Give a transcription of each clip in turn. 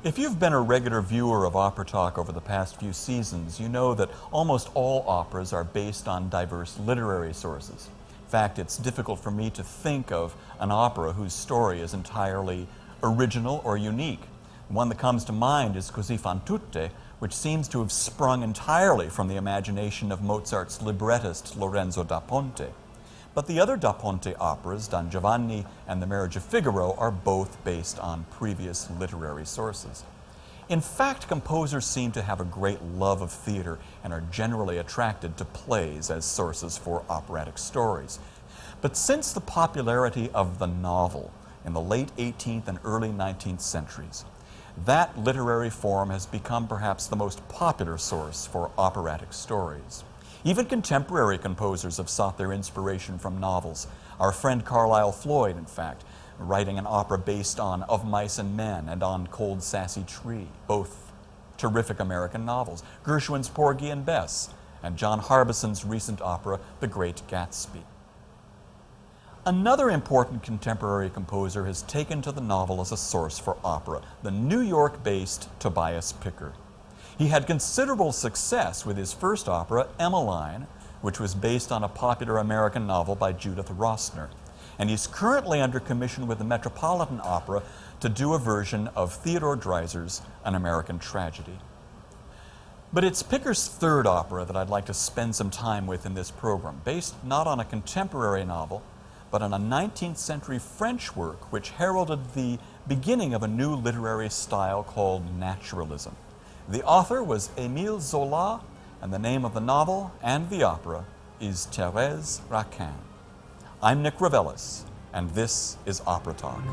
If you've been a regular viewer of OperaTalk over the past few seasons, you know that almost all operas are based on diverse literary sources. In fact, it's difficult for me to think of an opera whose story is entirely original or unique. One that comes to mind is Così fan tutte, which seems to have sprung entirely from the imagination of Mozart's librettist Lorenzo da Ponte. But the other da Ponte operas, Don Giovanni and The Marriage of Figaro, are both based on previous literary sources. In fact, composers seem to have a great love of theater and are generally attracted to plays as sources for operatic stories. But since the popularity of the novel in the late 18th and early 19th centuries, that literary form has become perhaps the most popular source for operatic stories. Even contemporary composers have sought their inspiration from novels. Our friend Carlisle Floyd, in fact, writing an opera based on Of Mice and Men and on Cold Sassy Tree, both terrific American novels. Gershwin's Porgy and Bess, and John Harbison's recent opera, The Great Gatsby. Another important contemporary composer has taken to the novel as a source for opera, the New York-based Tobias Picker. He had considerable success with his first opera, Emmeline, which was based on a popular American novel by Judith Rosner. And he's currently under commission with the Metropolitan Opera to do a version of Theodore Dreiser's An American Tragedy. But it's Picker's third opera that I'd like to spend some time with in this program, based not on a contemporary novel, but on a 19th century French work which heralded the beginning of a new literary style called naturalism. The author was Emile Zola, and the name of the novel and the opera is Therese Raquin. I'm Nick Reveles, and this is OperaTalk.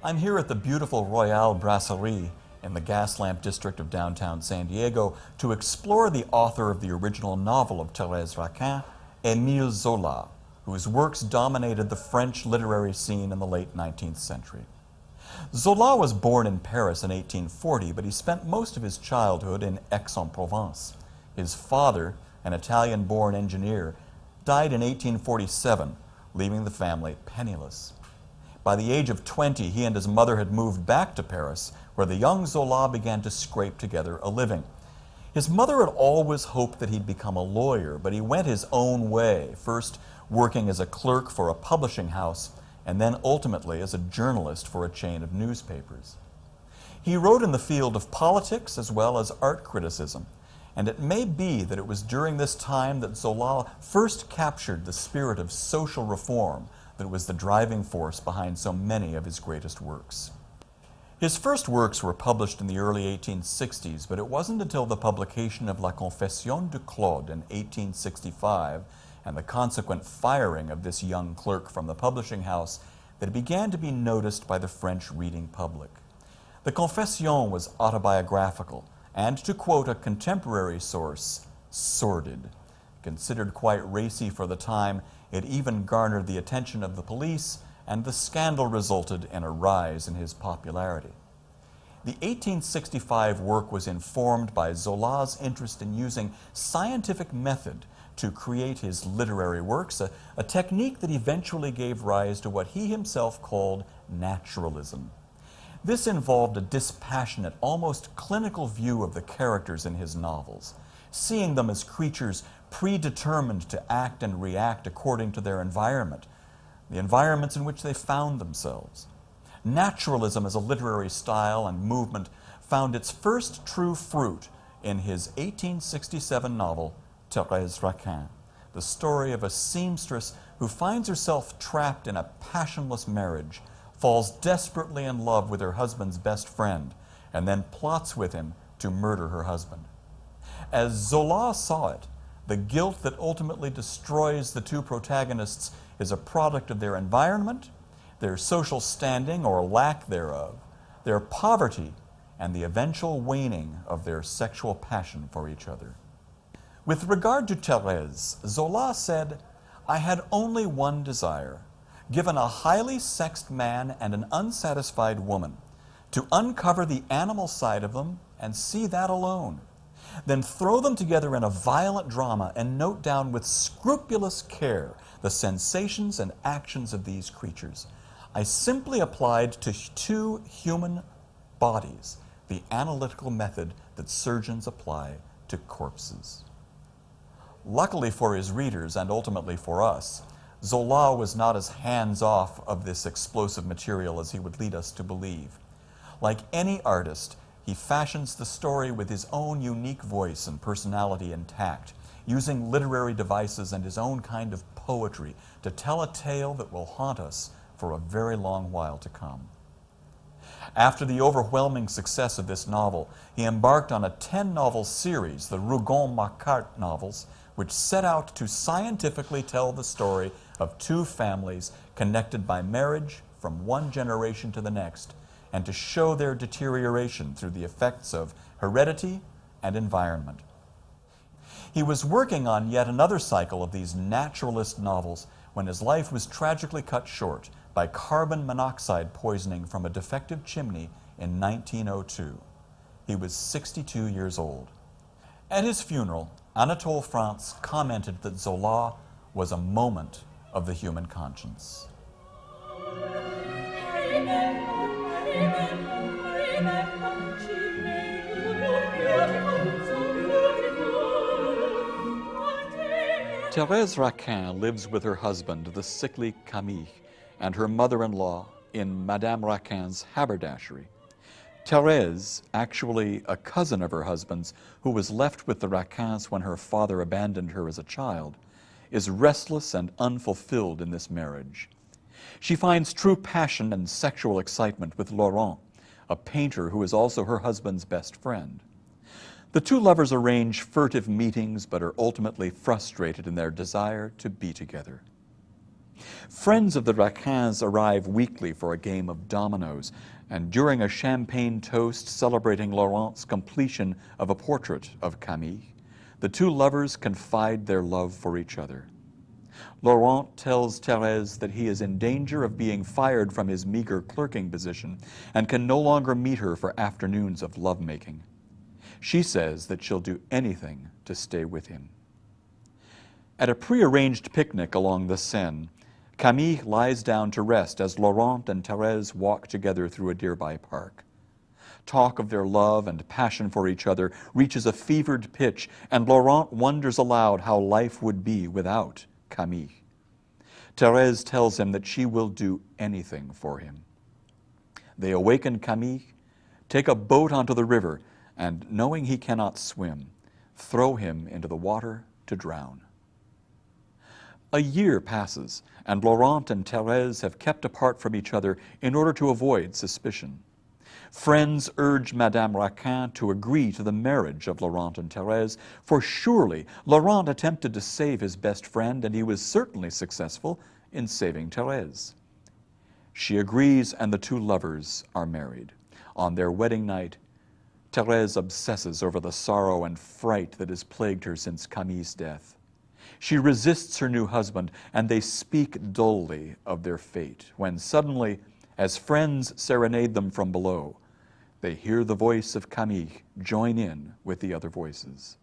I'm here at the beautiful Royale Brasserie in the Gaslamp district of downtown San Diego to explore the author of the original novel of Therese Raquin, Emile Zola, whose works dominated the French literary scene in the late 19th century. Zola was born in Paris in 1840, but he spent most of his childhood in Aix-en-Provence. His father, an Italian-born engineer, died in 1847, leaving the family penniless. By the age of 20, he and his mother had moved back to Paris, where the young Zola began to scrape together a living. His mother had always hoped that he'd become a lawyer, but he went his own way, first working as a clerk for a publishing house, and then ultimately as a journalist for a chain of newspapers. He wrote in the field of politics as well as art criticism, and it may be that it was during this time that Zola first captured the spirit of social reform that was the driving force behind so many of his greatest works. His first works were published in the early 1860s, but it wasn't until the publication of La Confession de Claude in 1865 and the consequent firing of this young clerk from the publishing house that it began to be noticed by the French reading public. The Confession was autobiographical and, to quote a contemporary source, sordid. Considered quite racy for the time, it even garnered the attention of the police, and the scandal resulted in a rise in his popularity. The 1865 work was informed by Zola's interest in using scientific method to create his literary works, a technique that eventually gave rise to what he himself called naturalism. This involved a dispassionate, almost clinical view of the characters in his novels, seeing them as creatures predetermined to act and react according to their environment, the environments in which they found themselves. Naturalism as a literary style and movement found its first true fruit in his 1867 novel, Therese Raquin, the story of a seamstress who finds herself trapped in a passionless marriage, falls desperately in love with her husband's best friend, and then plots with him to murder her husband. As Zola saw it, the guilt that ultimately destroys the two protagonists is a product of their environment, their social standing or lack thereof, their poverty, and the eventual waning of their sexual passion for each other. With regard to Therese, Zola said, "I had only one desire. Given a highly sexed man and an unsatisfied woman, to uncover the animal side of them and see that alone. Then throw them together in a violent drama and note down with scrupulous care the sensations and actions of these creatures. I simply applied to 2 human bodies the analytical method that surgeons apply to corpses. Luckily for his readers, and ultimately for us, Zola was not as hands-off of this explosive material as he would lead us to believe. Like any artist, he fashions the story with his own unique voice and personality intact, using literary devices and his own kind of poetry to tell a tale that will haunt us for a very long while to come. After the overwhelming success of this novel, he embarked on a 10-novel series, the Rougon-Macquart novels, which set out to scientifically tell the story of 2 families connected by marriage from one generation to the next, and to show their deterioration through the effects of heredity and environment. He was working on yet another cycle of these naturalist novels when his life was tragically cut short by carbon monoxide poisoning from a defective chimney in 1902. He was 62 years old. At his funeral, Anatole France commented that Zola was a moment of the human conscience. Therese Raquin lives with her husband, the sickly Camille, and her mother-in-law in Madame Raquin's haberdashery. Therese, actually a cousin of her husband's, who was left with the Raquins when her father abandoned her as a child, is restless and unfulfilled in this marriage. She finds true passion and sexual excitement with Laurent, a painter who is also her husband's best friend. The 2 lovers arrange furtive meetings but are ultimately frustrated in their desire to be together. Friends of the Raquins arrive weekly for a game of dominoes, and during a champagne toast celebrating Laurent's completion of a portrait of Camille, the 2 lovers confide their love for each other. Laurent tells Therese that he is in danger of being fired from his meager clerking position and can no longer meet her for afternoons of lovemaking. She says that she'll do anything to stay with him. At a prearranged picnic along the Seine, Camille lies down to rest as Laurent and Therese walk together through a nearby park. Talk of their love and passion for each other reaches a fevered pitch, and Laurent wonders aloud how life would be without Camille. Therese tells him that she will do anything for him. They awaken Camille, take a boat onto the river, and knowing he cannot swim, throw him into the water to drown. A year passes, and Laurent and Therese have kept apart from each other in order to avoid suspicion. Friends urge Madame Raquin to agree to the marriage of Laurent and Therese, for surely Laurent attempted to save his best friend, and he was certainly successful in saving Therese. She agrees, and the 2 lovers are married. On their wedding night, Therese obsesses over the sorrow and fright that has plagued her since Camille's death. She resists her new husband, and they speak dully of their fate, when suddenly, as friends serenade them from below, they hear the voice of Camille join in with the other voices.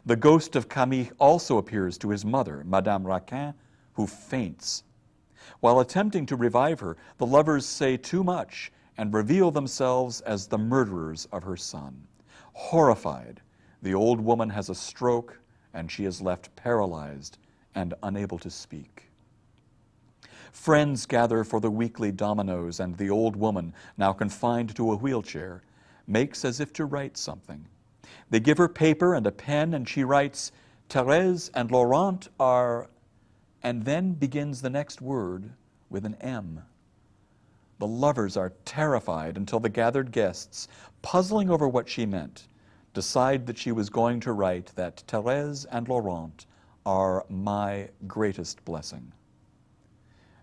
The ghost of Camille also appears to his mother, Madame Raquin, who faints. While attempting to revive her, the lovers say too much and reveal themselves as the murderers of her son. Horrified, the old woman has a stroke, and she is left paralyzed and unable to speak. Friends gather for the weekly dominoes, and the old woman, now confined to a wheelchair, makes as if to write something. They give her paper and a pen, and she writes, "Therese and Laurent are," and then begins the next word with an M. The lovers are terrified until the gathered guests, puzzling over what she meant, decide that she was going to write that Therese and Laurent are my greatest blessing.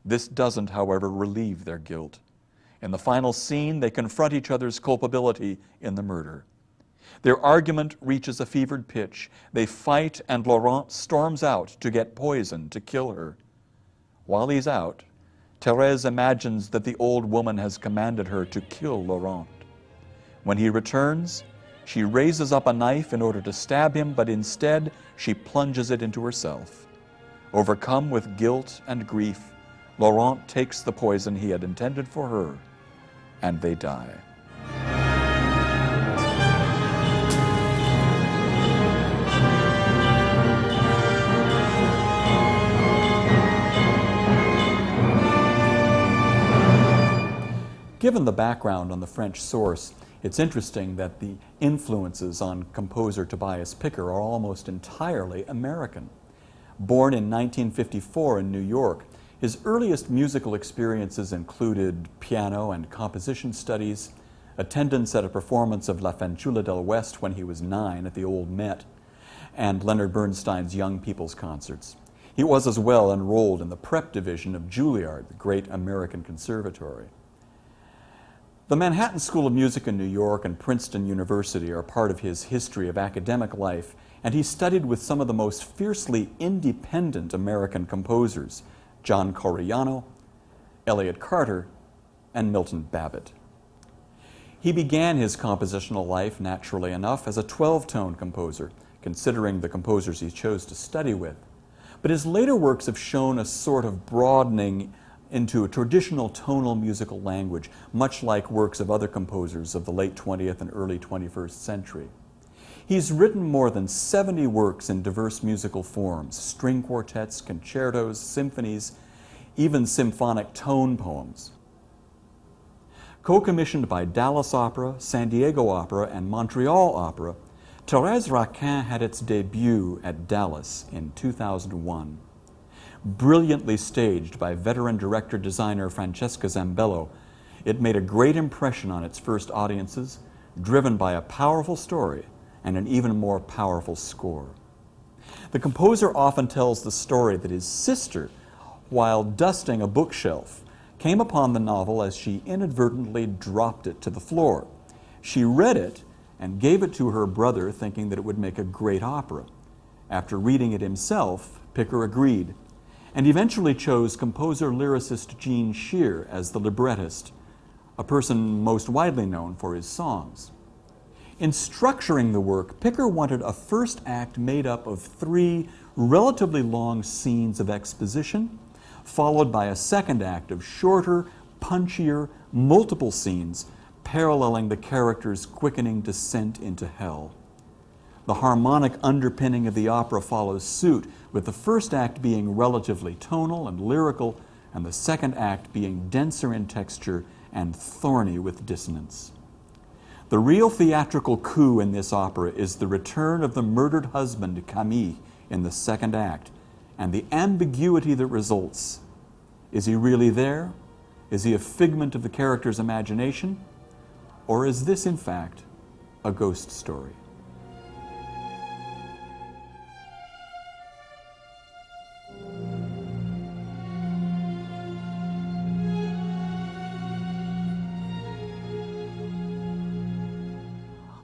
This doesn't, however, relieve their guilt. In the final scene, they confront each other's culpability in the murder. Their argument reaches a fevered pitch. They fight, and Laurent storms out to get poison to kill her. While he's out, Therese imagines that the old woman has commanded her to kill Laurent. When he returns, she raises up a knife in order to stab him, but instead she plunges it into herself. Overcome with guilt and grief, Laurent takes the poison he had intended for her, and they die. Given the background on the French source, it's interesting that the influences on composer Tobias Picker are almost entirely American. Born in 1954 in New York, his earliest musical experiences included piano and composition studies, attendance at a performance of La Fanciulla del West when he was 9 at the Old Met, and Leonard Bernstein's Young People's Concerts. He was as well enrolled in the prep division of Juilliard, the great American conservatory. The Manhattan School of Music in New York and Princeton University are part of his history of academic life, and he studied with some of the most fiercely independent American composers, John Corigliano, Elliott Carter, and Milton Babbitt. He began his compositional life, naturally enough, as a 12-tone composer, considering the composers he chose to study with. But his later works have shown a sort of broadening into a traditional tonal musical language, much like works of other composers of the late 20th and early 21st century. He's written more than 70 works in diverse musical forms, string quartets, concertos, symphonies, even symphonic tone poems. Co-commissioned by Dallas Opera, San Diego Opera, and Montreal Opera, Therese Raquin had its debut at Dallas in 2001. Brilliantly staged by veteran director-designer Francesca Zambello, it made a great impression on its first audiences, driven by a powerful story and an even more powerful score. The composer often tells the story that his sister, while dusting a bookshelf, came upon the novel as she inadvertently dropped it to the floor. She read it and gave it to her brother, thinking that it would make a great opera. After reading it himself, Picker agreed, and eventually chose composer-lyricist Gene Shear as the librettist, a person most widely known for his songs. In structuring the work, Picker wanted a first act made up of 3 relatively long scenes of exposition, followed by a second act of shorter, punchier, multiple scenes paralleling the character's quickening descent into hell. The harmonic underpinning of the opera follows suit, with the first act being relatively tonal and lyrical, and the second act being denser in texture and thorny with dissonance. The real theatrical coup in this opera is the return of the murdered husband, Camille, in the second act, and the ambiguity that results. Is he really there? Is he a figment of the character's imagination? Or is this, in fact, a ghost story?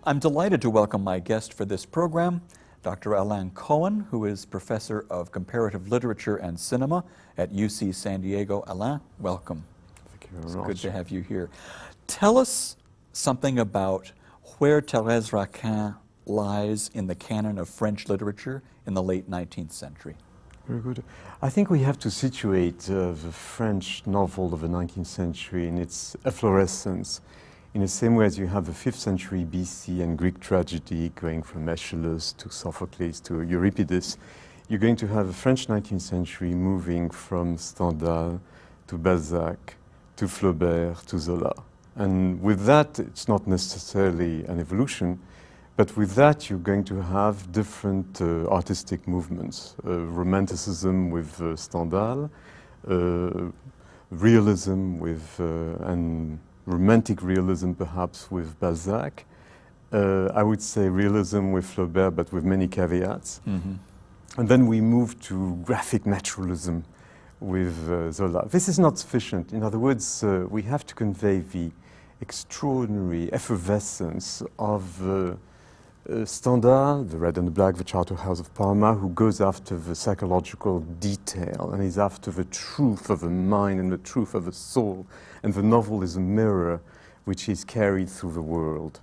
I'm delighted to welcome my guest for this program, Dr. Alain Cohen, who is Professor of Comparative Literature and Cinema at UC San Diego. Alain, welcome. Thank you very much. It's good to have you here. Tell us something about where Therese Raquin lies in the canon of French literature in the late 19th century. Very good. I think we have to situate the French novel of the 19th century in its efflorescence, in the same way as you have the 5th century BC and Greek tragedy going from Aeschylus to Sophocles to Euripides. You're going to have a French 19th century moving from Stendhal to Balzac to Flaubert to Zola. And with that, it's not necessarily an evolution, but with that, you're going to have different artistic movements. Romanticism with Stendhal, realism with, and romantic realism perhaps with Balzac. I would say realism with Flaubert, but with many caveats. Mm-hmm. And then we move to graphic naturalism with Zola. This is not sufficient. In other words, we have to convey the extraordinary effervescence of Stendhal, the Red and the Black, the Charterhouse of Parma, who goes after the psychological detail and is after the truth of the mind and the truth of the soul. And the novel is a mirror which is carried through the world.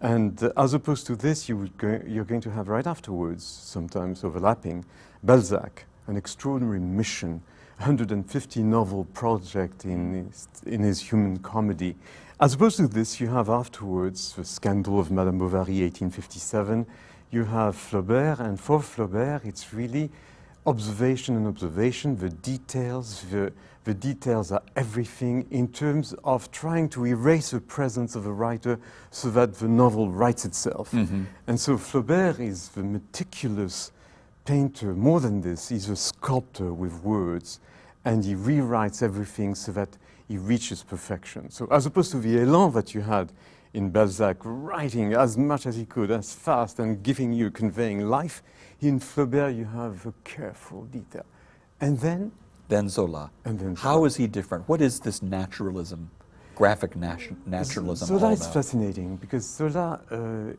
And as opposed to this, you're going to have right afterwards, sometimes overlapping, Balzac, an extraordinary mission, 150 novel project in his human comedy. As opposed to this, you have afterwards the Scandal of Madame Bovary, 1857. You have Flaubert, and for Flaubert, it's really observation and observation. The details are everything in terms of trying to erase the presence of a writer so that the novel writes itself. Mm-hmm. And so Flaubert is the meticulous painter. More than this, he's a sculptor with words, and he rewrites everything so that he reaches perfection. So as opposed to the élan that you had in Balzac, writing as much as he could, as fast, and conveying life, in Flaubert you have a careful detail. And then Zola. How is he different? What is this naturalism, graphic naturalism Zola all is about? fascinating because Zola, a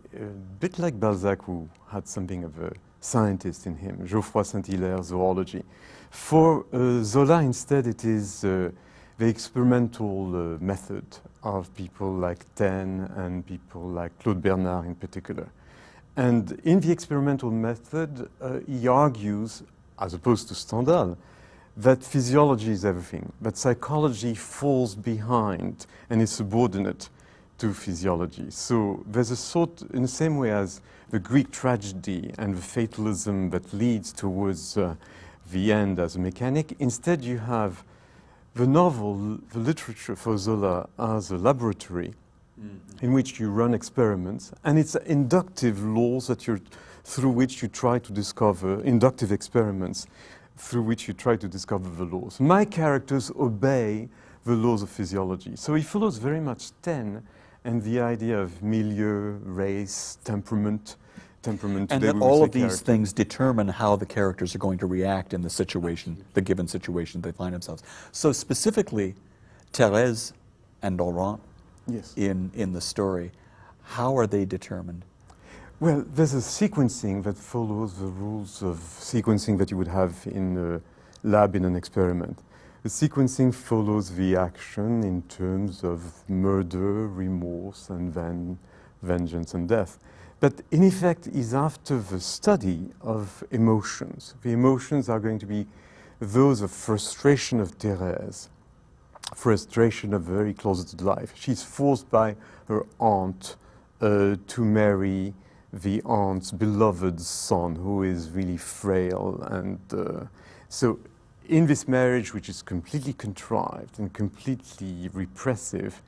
bit like Balzac, who had something of a scientist in him, Geoffroy Saint-Hilaire, zoology. For Zola, instead, it is the experimental method of people like Taine and people like Claude Bernard in particular. And in the experimental method, he argues, as opposed to Stendhal, that physiology is everything, but psychology falls behind and is subordinate to physiology. So there's a sort, in the same way as the Greek tragedy and the fatalism that leads towards the end as a mechanic, instead you have the novel, the literature for Zola as a laboratory in which you run experiments, and it's inductive laws that through which you try to discover, inductive experiments through which you try to discover the laws. My characters obey the laws of physiology. So he follows very much Taine and the idea of milieu, race, temperament. And that all of these things determine how the characters are going to react in the situation, the given situation they find themselves. So specifically, Therese and Laurent, yes, in the story, how are they determined? Well, there's a sequencing that follows the rules of sequencing that you would have in a lab in an experiment. The sequencing follows the action in terms of murder, remorse, and then vengeance and death. But in effect, is after the study of emotions. The emotions are going to be those of frustration of Therese, frustration of very closeted life. She's forced by her aunt to marry the aunt's beloved son, who is really frail. And so in this marriage, which is completely contrived and completely repressive,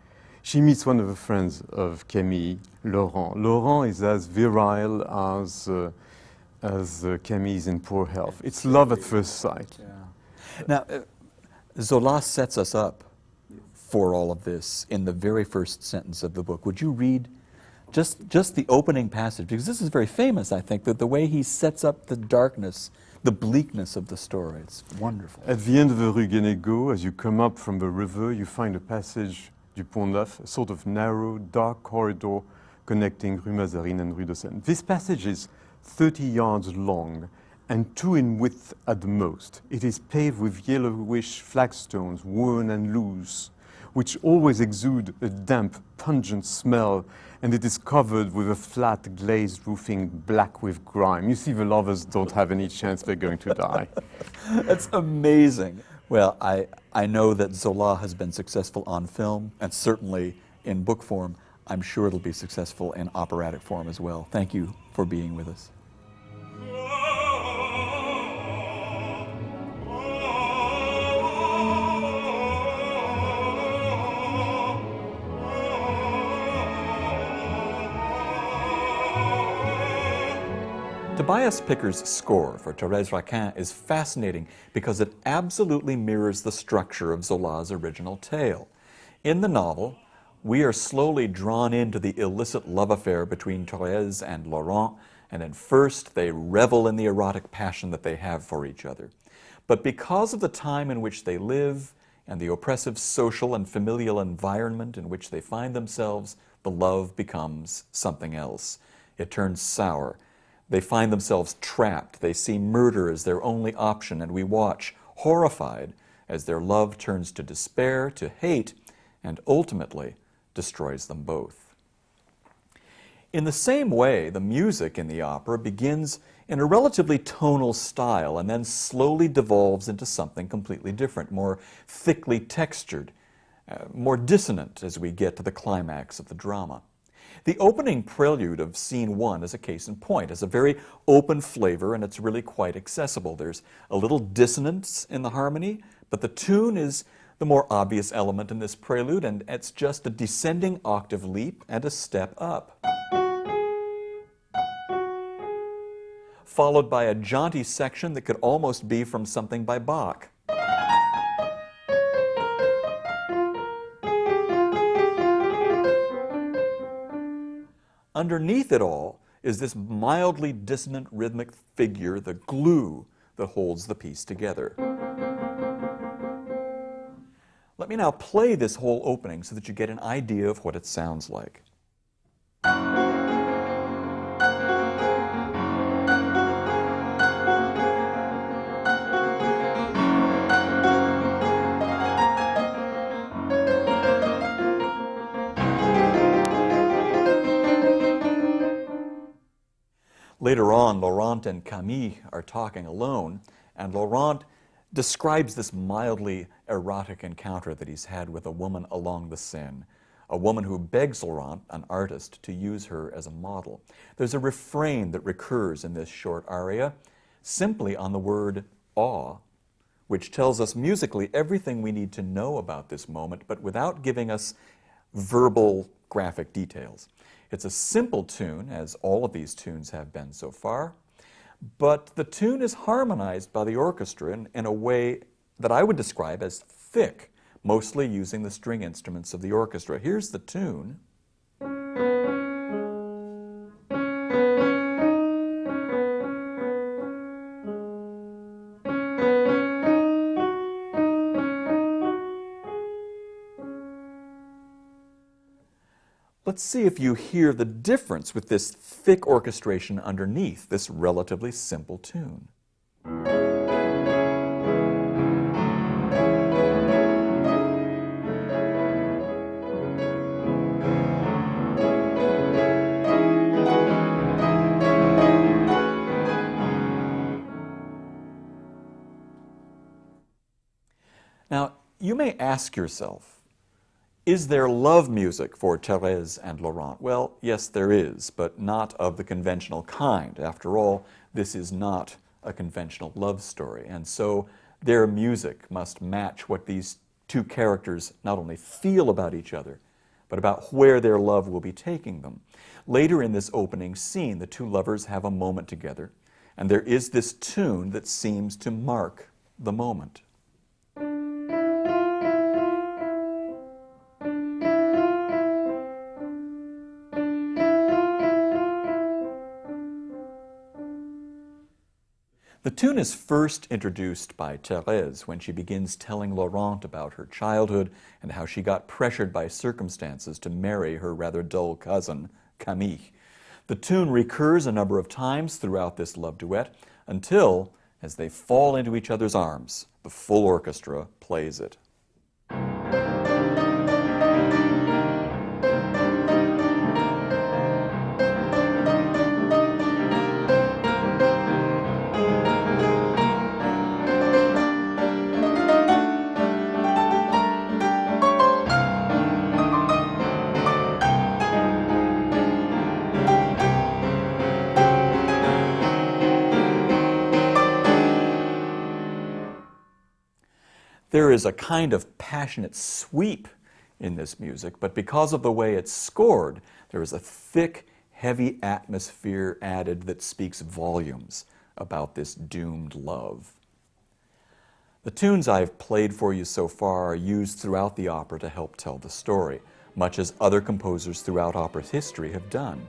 she meets one of the friends of Camille, Laurent. Laurent is as virile as Camille is in poor health. It's love at first sight. Yeah. Now, Zola sets us up for all of this in the very first sentence of the book. Would you read just the opening passage? Because this is very famous, I think, that the way he sets up the darkness, the bleakness of the story. It's wonderful. At the end of the Rue Guénégaud, as you come up from the river, you find a passage du Pont Neuf, a sort of narrow, dark corridor connecting Rue Mazarine and Rue de Seine. This passage is 30 yards long and 2 in width at the most. It is paved with yellowish flagstones, worn and loose, which always exude a damp, pungent smell, and it is covered with a flat, glazed roofing black with grime. You see, the lovers don't have any chance, they're going to die. That's amazing. Well, I know that Zola has been successful on film, and certainly in book form. I'm sure it'll be successful in operatic form as well. Thank you for being with us. Tobias Picker's score for Therese Raquin is fascinating because it absolutely mirrors the structure of Zola's original tale. In the novel, we are slowly drawn into the illicit love affair between Therese and Laurent, and at first they revel in the erotic passion that they have for each other. But because of the time in which they live and the oppressive social and familial environment in which they find themselves, the love becomes something else. It turns sour. They find themselves trapped. They see murder as their only option, and we watch, horrified, as their love turns to despair, to hate, and ultimately destroys them both. In the same way, the music in the opera begins in a relatively tonal style and then slowly devolves into something completely different, more thickly textured, more dissonant as we get to the climax of the drama. The opening prelude of Scene 1 is a case in point. It's a very open flavor, and it's really quite accessible. There's a little dissonance in the harmony, but the tune is the more obvious element in this prelude, and it's just a descending octave leap and a step up, followed by a jaunty section that could almost be from something by Bach. Underneath it all is this mildly dissonant rhythmic figure, the glue that holds the piece together. Let me now play this whole opening so that you get an idea of what it sounds like. Later on, Laurent and Camille are talking alone, and Laurent describes this mildly erotic encounter that he's had with a woman along the Seine, a woman who begs Laurent, an artist, to use her as a model. There's a refrain that recurs in this short aria, simply on the word awe, which tells us musically everything we need to know about this moment, but without giving us verbal graphic details. It's a simple tune, as all of these tunes have been so far, but the tune is harmonized by the orchestra in a way that I would describe as thick, mostly using the string instruments of the orchestra. Here's the tune. Let's see if you hear the difference with this thick orchestration underneath this relatively simple tune. Now, you may ask yourself, is there love music for Therese and Laurent? Well, yes, there is, but not of the conventional kind. After all, this is not a conventional love story, and so their music must match what these two characters not only feel about each other, but about where their love will be taking them. Later in this opening scene, the two lovers have a moment together, and there is this tune that seems to mark the moment. The tune is first introduced by Therese when she begins telling Laurent about her childhood and how she got pressured by circumstances to marry her rather dull cousin, Camille. The tune recurs a number of times throughout this love duet until, as they fall into each other's arms, the full orchestra plays it. There is a kind of passionate sweep in this music, but because of the way it's scored, there is a thick, heavy atmosphere added that speaks volumes about this doomed love. The tunes I've played for you so far are used throughout the opera to help tell the story, much as other composers throughout opera's history have done.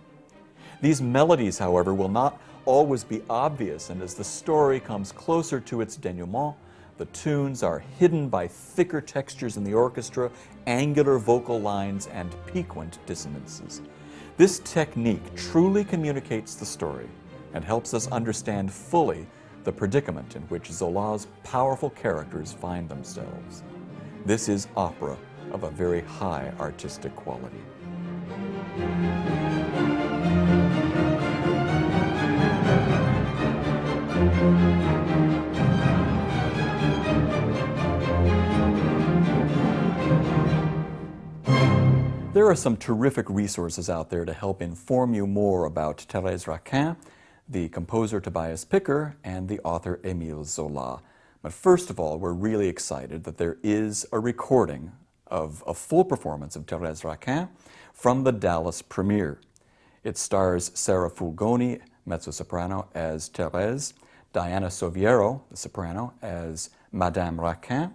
These melodies, however, will not always be obvious, and as the story comes closer to its denouement, the tunes are hidden by thicker textures in the orchestra, angular vocal lines, and piquant dissonances. This technique truly communicates the story and helps us understand fully the predicament in which Zola's powerful characters find themselves. This is opera of a very high artistic quality. There are some terrific resources out there to help inform you more about Therese Raquin, the composer Tobias Picker, and the author Emile Zola. But first of all, we're really excited that there is a recording of a full performance of Therese Raquin from the Dallas premiere. It stars Sarah Fulgoni, mezzo-soprano, as Therese, Diana Soviero, the soprano, as Madame Raquin,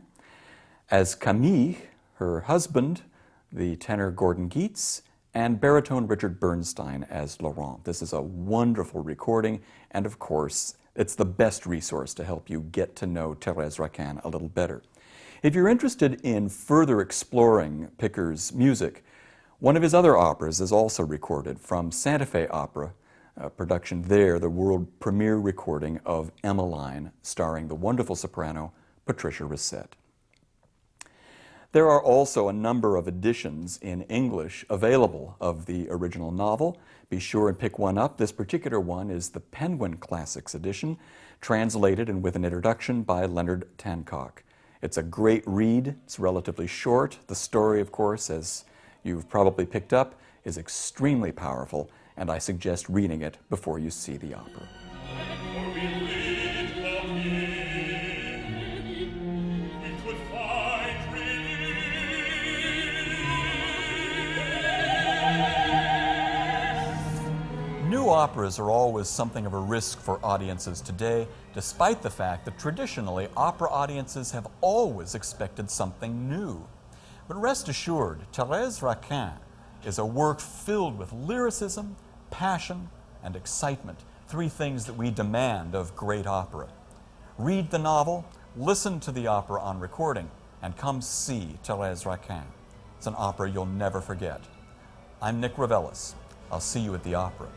as Camille, her husband, the tenor Gordon Geets, and baritone Richard Bernstein as Laurent. This is a wonderful recording, and of course, it's the best resource to help you get to know Therese Raquin a little better. If you're interested in further exploring Picker's music, one of his other operas is also recorded from Santa Fe Opera, production there, the world premiere recording of Emmeline, starring the wonderful soprano Patricia Rissette. There are also a number of editions in English available of the original novel. Be sure and pick one up. This particular one is the Penguin Classics edition, translated and with an introduction by Leonard Tancock. It's a great read. It's relatively short. The story, of course, as you've probably picked up, is extremely powerful, and I suggest reading it before you see the opera. New operas are always something of a risk for audiences today, despite the fact that traditionally opera audiences have always expected something new. But rest assured, Therese Raquin is a work filled with lyricism, passion, and excitement, three things that we demand of great opera. Read the novel, listen to the opera on recording, and come see Therese Raquin. It's an opera you'll never forget. I'm Nick Reveles. I'll see you at the opera.